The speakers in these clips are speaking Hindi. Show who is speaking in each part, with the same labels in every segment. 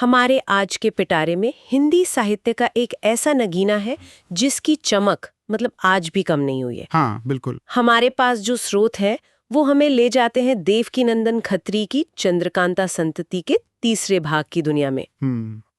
Speaker 1: हमारे आज के पिटारे में हिंदी साहित्य का एक ऐसा नगीना है जिसकी चमक मतलब आज भी कम नहीं हुई है।
Speaker 2: हाँ बिल्कुल।
Speaker 1: हमारे पास जो स्रोत है वो हमें ले जाते हैं देवकीनंदन खत्री की चंद्रकांता संतति के तीसरे भाग की दुनिया में।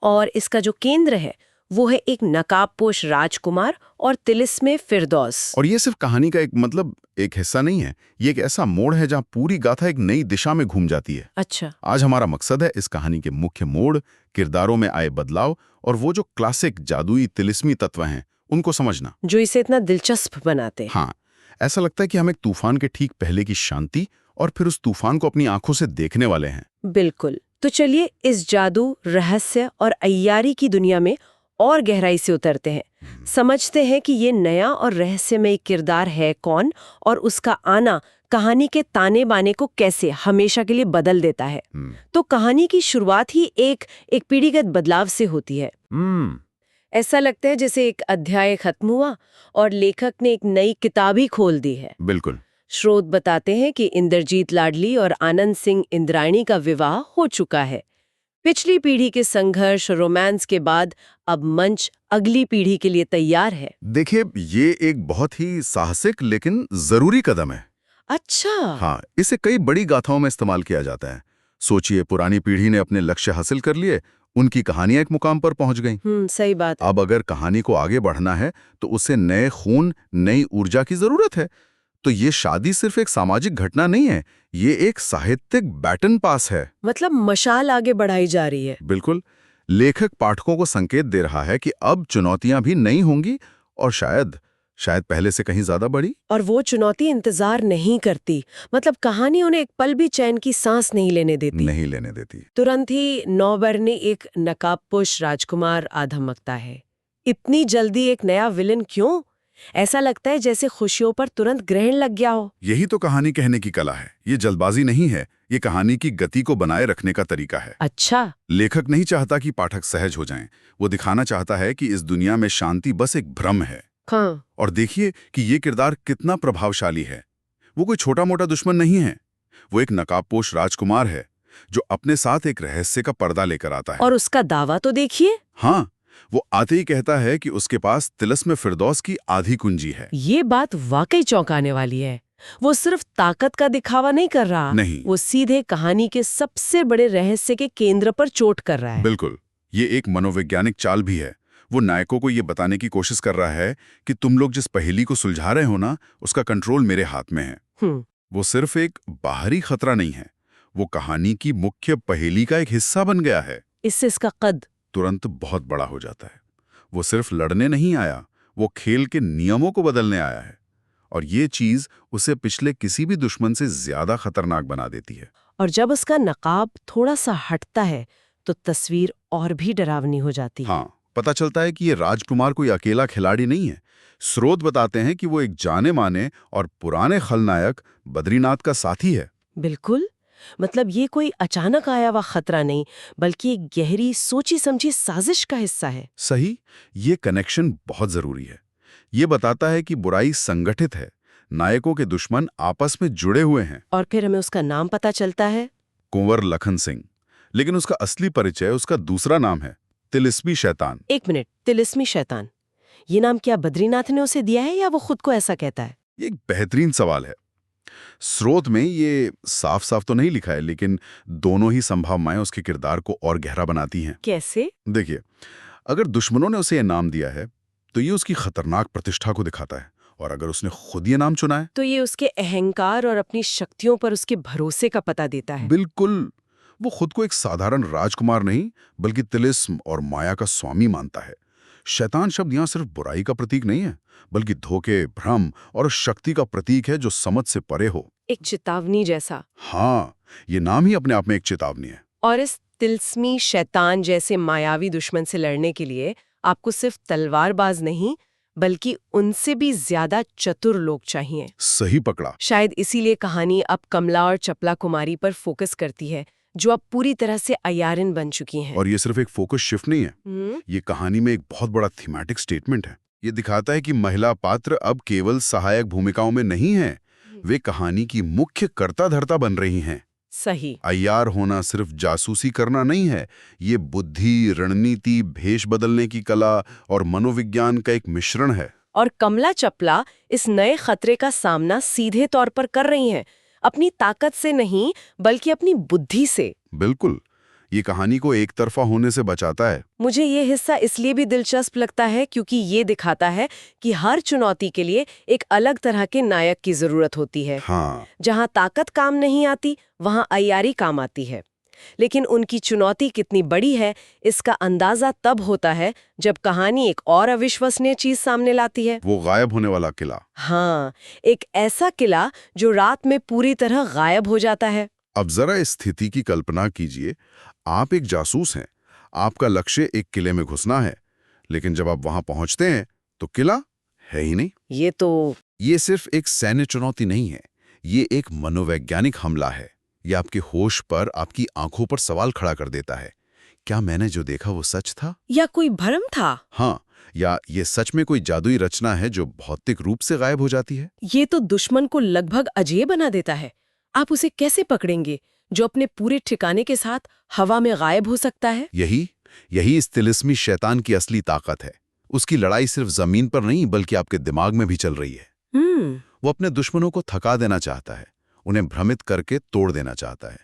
Speaker 1: और इसका जो केंद्र है वो है एक नकाबपोश राजकुमार और तिलिस्मे फिरदौस।
Speaker 2: और ये सिर्फ कहानी का एक हिस्सा नहीं है, ये एक ऐसा मोड़ है जहाँ पूरी गाथा एक नई दिशा में घूम जाती है।
Speaker 1: अच्छा।
Speaker 2: आज हमारा मकसद है इस कहानी के मुख्य मोड़, किरदारों में आए बदलाव और वो जो क्लासिक जादुई तिलिस्मी तत्व हैं उनको समझना,
Speaker 1: जो इसे इतना दिलचस्प बनाते हैं।
Speaker 2: हाँ, ऐसा लगता है कि हम एक तूफान के ठीक पहले की शांति और फिर उस तूफान को अपनी आंखों से देखने वाले हैं।
Speaker 1: बिल्कुल। तो चलिए इस जादू, रहस्य और अय्यारी की दुनिया में और गहराई से उतरते हैं। समझते हैं कि ये नया और रहस्यमय किरदार है कौन और उसका आना कहानी के ताने बाने को कैसे हमेशा के लिए बदल देता है। तो कहानी की शुरुआत ही एक पीढ़ीगत बदलाव से होती है। ऐसा लगता है जैसे एक अध्याय खत्म हुआ और लेखक ने एक नई किताब ही खोल दी है।
Speaker 2: बिल्कुल।
Speaker 1: स्रोत बताते हैं कि इंद्रजीत लाडली और आनंद सिंह इंद्राणी का विवाह हो चुका है। पिछली पीढ़ी के संघर्ष और रोमांस के बाद अब मंच अगली पीढ़ी के लिए तैयार है।
Speaker 2: देखिए, ये एक बहुत ही साहसिक लेकिन जरूरी कदम है।
Speaker 1: अच्छा।
Speaker 2: हाँ, इसे कई बड़ी गाथाओं में इस्तेमाल किया जाता है। सोचिए, पुरानी पीढ़ी ने अपने लक्ष्य हासिल कर लिए, उनकी कहानियां एक मुकाम पर पहुंच गईं।
Speaker 1: सही बात।
Speaker 2: अब अगर कहानी को आगे बढ़ना है तो उसे नए खून, नई ऊर्जा की जरूरत है। तो ये शादी सिर्फ एक सामाजिक घटना नहीं है, ये एक साहित्यिक बैटन पास है।
Speaker 1: मतलब मशाल आगे बढ़ाई जा रही है।
Speaker 2: बिल्कुल। लेखक पाठकों को संकेत दे रहा है कि अब चुनौतियां भी नई होंगी और शायद पहले से कहीं ज्यादा बड़ी।
Speaker 1: और वो चुनौती इंतजार नहीं करती, मतलब कहानी उन्हें एक पल भी चैन की सांस नहीं लेने देती। तुरंत ही नौबर ने एक नकाबपोश राजकुमार आधमकता है। इतनी जल्दी एक नया विलन क्यों? ऐसा लगता है जैसे खुशियों पर तुरंत ग्रहण लग गया हो।
Speaker 2: यही तो कहानी कहने की कला है। ये जल्दबाजी नहीं है, ये कहानी की गति को बनाए रखने का तरीका है।
Speaker 1: अच्छा।
Speaker 2: लेखक नहीं चाहता कि पाठक सहज हो जाएं, वो दिखाना चाहता है कि इस दुनिया में शांति बस एक भ्रम है।
Speaker 1: हाँ।
Speaker 2: और देखिए कि ये किरदार कितना प्रभावशाली है। वो कोई छोटा मोटा दुश्मन नहीं है, वो एक नकाबपोश राजकुमार है जो अपने साथ एक रहस्य का पर्दा लेकर आता है।
Speaker 1: और उसका दावा तो देखिए।
Speaker 2: हाँ, वो आते ही कहता है कि उसके पास तिलिस्मे फिरदौस की आधी कुंजी है।
Speaker 1: ये बात वाकई चौंकाने वाली है। वो सिर्फ ताकत का दिखावा नहीं कर रहा,
Speaker 2: नहीं,
Speaker 1: वो सीधे कहानी के सबसे बड़े रहस्य के केंद्र पर चोट कर रहा है।
Speaker 2: बिल्कुल। ये एक मनोवैज्ञानिक चाल भी है। वो नायकों को ये बताने की कोशिश कर रहा है कि तुम लोग जिस पहेली को सुलझा रहे हो ना, उसका कंट्रोल मेरे हाथ में है। वो सिर्फ एक बाहरी खतरा नहीं है, वो कहानी की मुख्य पहेली का एक हिस्सा बन गया है।
Speaker 1: इससे इसका कद
Speaker 2: तुरंत बहुत बड़ा हो जाता है। वो सिर्फ लड़ने नहीं आया, वो खेल के नियमों को बदलने आया है। और ये चीज उसे पिछले किसी भी दुश्मन से ज्यादा खतरनाक बना देती है।
Speaker 1: और जब उसका नकाब थोड़ा सा हटता है तो तस्वीर और भी डरावनी हो जाती है।
Speaker 2: हाँ, पता चलता है कि ये राजकुमार कोई अकेला खिलाड़ी नहीं है। स्रोत बताते हैं कि वो एक जाने माने और पुराने खलनायक बद्रीनाथ का साथी है।
Speaker 1: बिल्कुल। मतलब ये कोई अचानक आया हुआ खतरा नहीं, बल्कि एक गहरी सोची समझी साजिश का हिस्सा है।
Speaker 2: सही, ये कनेक्शन बहुत जरूरी है। ये बताता है कि बुराई संगठित है, नायकों के दुश्मन आपस में जुड़े हुए हैं।
Speaker 1: और फिर हमें उसका नाम पता चलता है,
Speaker 2: कुंवर लखन सिंह। लेकिन उसका असली परिचय, उसका दूसरा नाम है तिलिस्मी शैतान।
Speaker 1: एक मिनट, तिलिस्मी शैतान, ये नाम क्या बद्रीनाथ ने उसे दिया है या वो खुद को ऐसा कहता है?
Speaker 2: ये एक बेहतरीन सवाल है। स्रोत में ये साफ साफ तो नहीं लिखा है, लेकिन दोनों ही संभावनाएं उसके किरदार को और गहरा बनाती हैं।
Speaker 1: कैसे?
Speaker 2: देखिए, अगर दुश्मनों ने उसे ये नाम दिया है तो ये उसकी खतरनाक प्रतिष्ठा को दिखाता है, और अगर उसने खुद ये नाम चुना है
Speaker 1: तो ये उसके अहंकार और अपनी शक्तियों पर उसके भरोसे का पता देता है।
Speaker 2: बिल्कुल। वो खुद को एक साधारण राजकुमार नहीं, बल्कि तिलिस्म और माया का स्वामी मानता है। शैतान शब्द यहाँ सिर्फ बुराई का प्रतीक नहीं है, बल्कि धोखे, भ्रम और शक्ति का प्रतीक है जो समझ से परे हो।
Speaker 1: एक चेतावनी जैसा।
Speaker 2: हाँ, ये नाम ही अपने आप में एक चेतावनी है।
Speaker 1: और इस तिलिस्मी शैतान जैसे मायावी दुश्मन से लड़ने के लिए आपको सिर्फ तलवारबाज नहीं, बल्कि उनसे भी ज्यादा चतुर लोग चाहिए।
Speaker 2: सही पकड़ा।
Speaker 1: शायद इसीलिए कहानी अब कमला और चपला कुमारी पर फोकस करती है, जो अब पूरी तरह से अयारिन बन चुकी हैं।
Speaker 2: और ये सिर्फ एक फोकस शिफ्ट नहीं है, ये कहानी में एक बहुत बड़ा थीमेटिक स्टेटमेंट है। ये दिखाता है कि महिला पात्र अब केवल सहायक भूमिकाओं में नहीं है, वे कहानी की मुख्य कर्ता धर्ता बन रही हैं।
Speaker 1: सही।
Speaker 2: अय्यार होना सिर्फ जासूसी करना नहीं है, ये बुद्धि, रणनीति, भेष बदलने की कला और मनोविज्ञान का एक मिश्रण है।
Speaker 1: और कमला चपला इस नए खतरे का सामना सीधे तौर पर कर रही हैं, अपनी ताकत से नहीं बल्कि अपनी बुद्धि से।
Speaker 2: बिल्कुल, ये कहानी को एक तरफा होने से बचाता है।
Speaker 1: मुझे ये हिस्सा इसलिए भी दिलचस्प लगता है क्योंकि ये दिखाता है कि हर चुनौती के लिए एक अलग तरह के नायक की जरूरत होती है।
Speaker 2: हाँ,
Speaker 1: जहाँ ताकत काम नहीं आती, वहाँ अय्यारी काम आती है। लेकिन उनकी चुनौती कितनी बड़ी है, इसका अंदाजा तब होता है जब कहानी एक और अविश्वसनीय चीज सामने लाती है।
Speaker 2: वो गायब होने वाला किला।
Speaker 1: हाँ, एक ऐसा किला जो रात में पूरी तरह गायब हो जाता है।
Speaker 2: अब जरा इस स्थिति की कल्पना कीजिए, आप एक जासूस हैं, आपका लक्ष्य एक किले में घुसना है, लेकिन जब आप वहां पहुंचते हैं तो किला है ही नहीं। ये सिर्फ एक सैन्य चुनौती नहीं है, ये एक मनोवैज्ञानिक हमला है। ये आपके होश पर, आपकी आंखों पर सवाल खड़ा कर देता है। क्या मैंने जो देखा वो सच था
Speaker 1: या कोई भ्रम था?
Speaker 2: हाँ, या ये सच में कोई जादुई रचना है जो भौतिक रूप से गायब हो जाती है।
Speaker 1: ये तो दुश्मन को लगभग अजेय बना देता है। आप उसे कैसे पकड़ेंगे जो अपने पूरे ठिकाने के साथ हवा में गायब हो सकता है?
Speaker 2: यही इस तिलिस्मी शैतान की असली ताकत है। उसकी लड़ाई सिर्फ जमीन पर नहीं बल्कि आपके दिमाग में भी चल रही है। वो अपने दुश्मनों को थका देना चाहता है, उन्हें भ्रमित करके तोड़ देना चाहता है।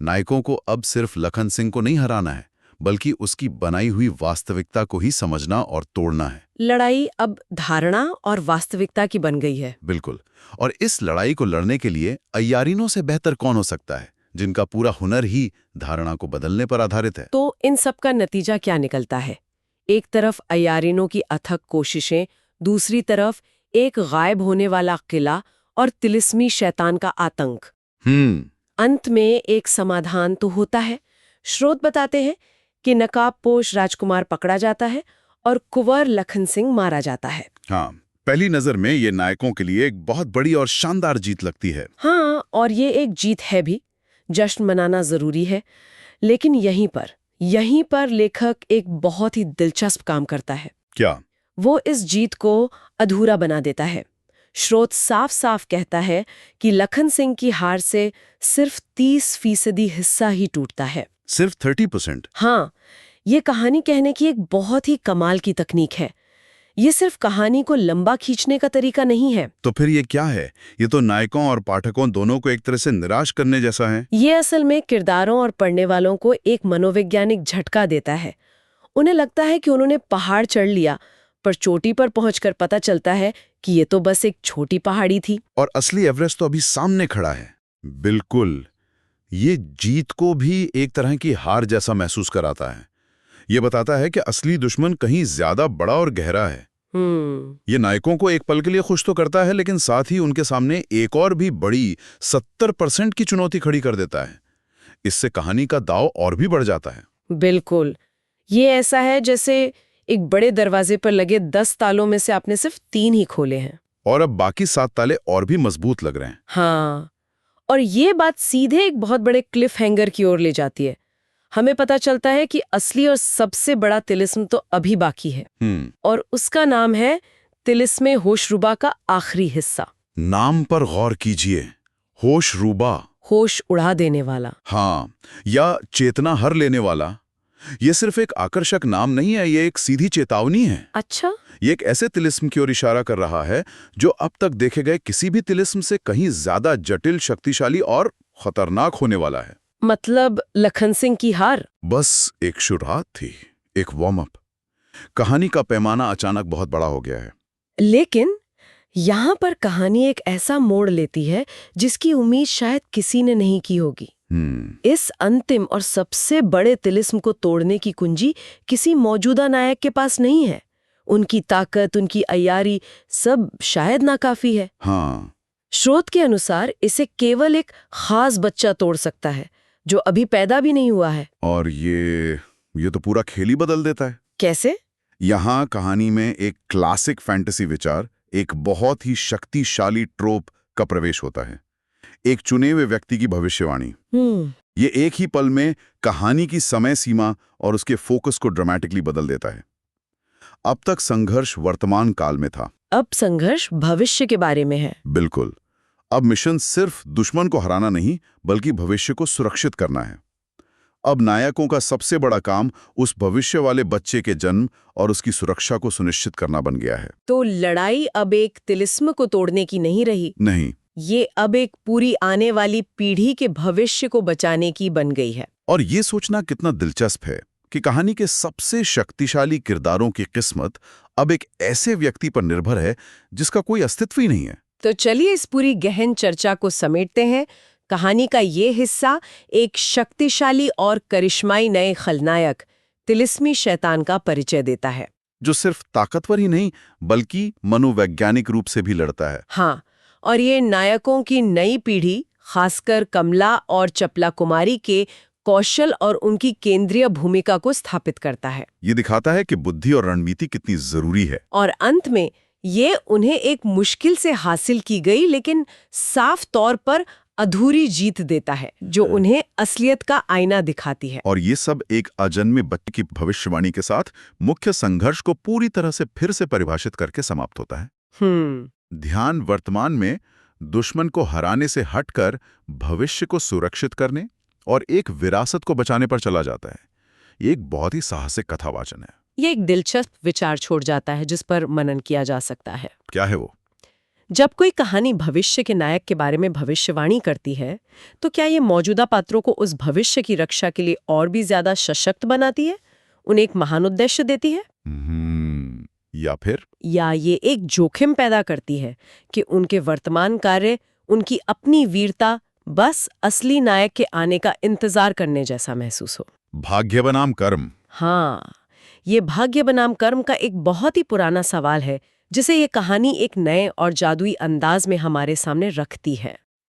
Speaker 2: नायकों को अब सिर्फ लखन सिंह को नहीं हराना है, बल्कि उसकी बनाई हुई वास्तविकता को ही समझना और तोड़ना है।
Speaker 1: लड़ाई अब धारणा और वास्तविकता की बन गई है।
Speaker 2: बिल्कुल, और इस लड़ाई को लड़ने के लिए अय्यारिनों से बेहतर कौन हो सकता है, जिनका पूरा हुनर ही धारणा को बदलने पर आधारित है।
Speaker 1: तो इन सब का नतीजा क्या निकलता है? एक तरफ अय्यारिनों की अथक कोशिशें, दूसरी तरफ एक गायब होने वाला किला और तिलिस्मी शैतान का आतंक। अंत में एक समाधान तो होता है। स्रोत बताते हैं कि नकाबपोश राजकुमार पकड़ा जाता है और कुंवर लखन सिंह मारा जाता है।
Speaker 2: हाँ, पहली नजर में ये नायकों के लिए एक बहुत बड़ी और शानदार जीत लगती है।
Speaker 1: हाँ, और ये एक जीत है भी। जश्न मनाना जरूरी है, लेकिन यहीं पर लेखक एक बहुत ही दिलचस्प काम करता है।
Speaker 2: क्या?
Speaker 1: वो इस जीत को अधूरा बना देता है। स्रोत साफ साफ कहता है कि लखन सिंह की हार से सिर्फ 30% हिस्सा ही टूटता है।
Speaker 2: सिर्फ 30%?
Speaker 1: हाँ, ये कहानी कहने की एक बहुत ही कमाल की तकनीक है। ये सिर्फ कहानी को लंबा खींचने का तरीका नहीं है।
Speaker 2: तो फिर ये क्या है? ये तो नायकों और पाठकों दोनों को एक तरह से निराश करने जैसा है।
Speaker 1: ये असल में किरदारों और पढ़ने वालों को एक मनोवैज्ञानिक झटका देता है। उन्हें लगता है कि उन्होंने पहाड़ चढ़ लिया, पर चोटी पर पहुंचकर पता चलता है कि ये तो बस एक छोटी पहाड़ी थी
Speaker 2: और असली एवरेस्ट तो अभी सामने खड़ा है। बिल्कुल, ये जीत को भी एक तरह की हार जैसा महसूस कराता है। ये बताता है कि असली दुश्मन कहीं ज्यादा बड़ा और गहरा है। ये नायकों को एक पल के लिए खुश तो करता है, लेकिन साथ ही उनके सामने एक और भी बड़ी 70% की चुनौती खड़ी कर देता है। इससे कहानी का दाव और भी बढ़ जाता है।
Speaker 1: बिल्कुल, ये ऐसा है जैसे एक बड़े दरवाजे पर लगे 10 तालों में से आपने सिर्फ 3 ही खोले हैं
Speaker 2: और अब बाकी 7 ताले और भी मजबूत लग रहे हैं।
Speaker 1: हाँ, और ये बात सीधे एक बहुत बड़े क्लिफ हैंगर की ओर ले जाती है। हमें पता चलता है कि असली और सबसे बड़ा तिलिस्म तो अभी बाकी है, और उसका नाम है तिलिस्मे होशरुबा का आखिरी हिस्सा।
Speaker 2: नाम पर गौर कीजिए, होशरुबा,
Speaker 1: होश उड़ा देने वाला।
Speaker 2: हाँ, या चेतना हर लेने वाला। ये सिर्फ एक आकर्षक नाम नहीं है, ये एक सीधी चेतावनी है।
Speaker 1: अच्छा,
Speaker 2: ये एक ऐसे तिलिस्म की ओर इशारा कर रहा है जो अब तक देखे गए किसी भी तिलिस्म से कहीं ज्यादा जटिल, शक्तिशाली और खतरनाक होने वाला है।
Speaker 1: मतलब लखन सिंह की हार
Speaker 2: बस एक शुरुआत थी, एक वार्म अप। कहानी का पैमाना अचानक बहुत बड़ा हो गया है।
Speaker 1: लेकिन यहाँ पर कहानी एक ऐसा मोड़ लेती है जिसकी उम्मीद शायद किसी ने नहीं की होगी। इस अंतिम और सबसे बड़े तिलिस्म को तोड़ने की कुंजी किसी मौजूदा नायक के पास नहीं है। उनकी ताकत, उनकी अय्यारी, सब शायद नाकाफी है।
Speaker 2: हाँ।
Speaker 1: स्रोत के अनुसार इसे केवल एक खास बच्चा तोड़ सकता है जो अभी पैदा भी नहीं हुआ है।
Speaker 2: और ये तो पूरा खेल ही बदल देता है।
Speaker 1: कैसे?
Speaker 2: यहाँ कहानी में एक क्लासिक फैंटेसी विचार, एक बहुत ही शक्तिशाली ट्रोप का प्रवेश होता है। एक चुने हुए व्यक्ति की भविष्यवाणी। ये एक ही पल में कहानी की समय सीमा और उसके फोकस को ड्रामेटिकली बदल देता है। अब तक संघर्ष वर्तमान काल में था,
Speaker 1: अब संघर्ष भविष्य के बारे में है।
Speaker 2: बिल्कुल। अब मिशन सिर्फ दुश्मन को हराना नहीं बल्कि भविष्य को सुरक्षित करना है। अब नायकों का सबसे बड़ा काम उस भविष्य वाले बच्चे के जन्म और उसकी सुरक्षा को सुनिश्चित करना बन गया है।
Speaker 1: तो लड़ाई अब एक तिलिस्म को तोड़ने की नहीं रही,
Speaker 2: नहीं,
Speaker 1: ये अब एक पूरी आने वाली पीढ़ी के भविष्य को बचाने की बन गई है।
Speaker 2: और ये सोचना कितना दिलचस्प है कि कहानी के सबसे शक्तिशाली किरदारों की किस्मत अब एक ऐसे व्यक्ति पर निर्भर है जिसका कोई अस्तित्व ही नहीं है।
Speaker 1: तो चलिए इस पूरी गहन चर्चा को समेटते हैं। कहानी का ये हिस्सा एक शक्तिशाली और करिश्माई नए खलनायक तिलिस्मी शैतान का परिचय देता है,
Speaker 2: जो सिर्फ ताकतवर ही नहीं बल्कि मनोवैज्ञानिक रूप से भी लड़ता है।
Speaker 1: हाँ, और ये नायकों की नई पीढ़ी, खासकर कमला और चपला कुमारी के कौशल और उनकी केंद्रीय भूमिका को स्थापित करता है।
Speaker 2: ये दिखाता है कि बुद्धि और रणनीति कितनी जरूरी है।
Speaker 1: और अंत में ये उन्हें एक मुश्किल से हासिल की गई लेकिन साफ तौर पर अधूरी जीत देता है, जो उन्हें असलियत का आईना दिखाती है।
Speaker 2: और ये सब एक अजन्मे बच्चे की भविष्यवाणी के साथ मुख्य संघर्ष को पूरी तरह से फिर से परिभाषित करके समाप्त होता है। ध्यान वर्तमान में दुश्मन को हराने से हटकर भविष्य को सुरक्षित करने और एक विरासत को बचाने पर चला जाता है। ये एक बहुत ही साहसिक कथावाचन है।
Speaker 1: ये एक दिलचस्प विचार छोड़ जाता है जिस पर मनन किया जा सकता है।
Speaker 2: क्या है वो?
Speaker 1: जब कोई कहानी भविष्य के नायक के बारे में भविष्यवाणी करती है, तो क्या ये मौजूदा पात्रों को उस भविष्य की रक्षा के लिए और भी ज्यादा सशक्त बनाती है, उन्हें एक महान उद्देश्य देती है? या ये एक जोखिम पैदा करती है कि उनके वर्तमान कार्य, उनकी अपनी वीरता बस असली नायक के आने का इंतजार करने जैसा महसूस हो?
Speaker 2: भाग्य बनाम कर्म।
Speaker 1: हाँ, ये भाग्य बनाम कर्म का एक बहुत ही पुराना सवाल है जिसे ये कहानी एक नए और जादुई अंदाज में हमारे सामने रखती है।